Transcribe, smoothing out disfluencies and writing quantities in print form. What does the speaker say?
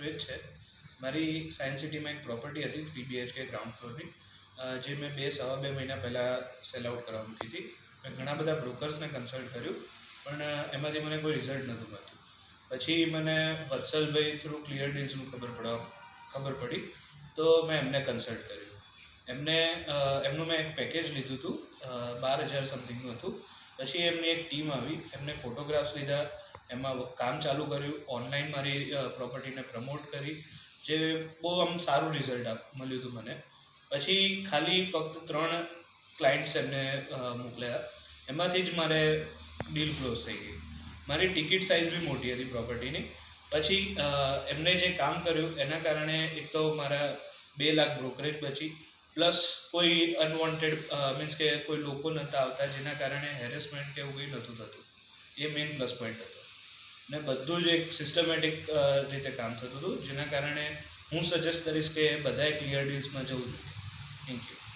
શ્વેત છે. મારી સાયન્સ સિટીમાં એક પ્રોપર્ટી હતી 3 BHK ગ્રાઉન્ડ ફ્લોરની, જે મેં 2-2.5 મહિના પહેલાં સેલ આઉટ કરવા મૂકી હતી. મેં ઘણા બધા બ્રોકર્સને કન્સલ્ટ કર્યું, પણ એમાંથી મને કોઈ રિઝલ્ટ નહોતું મળતું. પછી મને વત્સલભાઈ થ્રુ ક્લિયર ડીલ્સનું ખબર પડી, તો મેં એમને કન્સલ્ટ કર્યું. એમનું મેં એક પેકેજ લીધું હતું, 12,000 સમથિંગનું હતું. પછી એમની એક ટીમ આવી, એમને ફોટોગ્રાફ્સ લીધા, એમાં કામ ચાલુ કર્યું, ઓનલાઈન મારી પ્રોપર્ટીને પ્રમોટ કરી, જે બહુ આમ સારું રિઝલ્ટ મળ્યું હતું મને. પછી ખાલી ફક્ત 3 ક્લાયન્ટ્સ એમને મોકલ્યા, એમાંથી જ મારે ડીલ ક્લોઝ થઈ ગઈ. મારી ટિકિટ સાઇઝ બી મોટી હતી પ્રોપર્ટીની. પછી એમને જે કામ કર્યું એના કારણે એક તો મારા 2 લાખ બ્રોકરેજ બચી, પ્લસ કોઈ અનવોન્ટેડ મીન્સ કે કોઈ લોકો નહોતા આવતા, જેના કારણે હેરેસમેન્ટ કે એવું કંઈ નહોતું થતું. એ મેઇન પ્લસ પોઈન્ટ હતો. ને બધું જ એક સિસ્ટમેટિક રીતે કામ થતું હતું, જેના કારણે હું સજેસ્ટ કરીશ કે બધાએ ક્લિયર ડીલ્સમાં જવું જોઈએ. Thank you.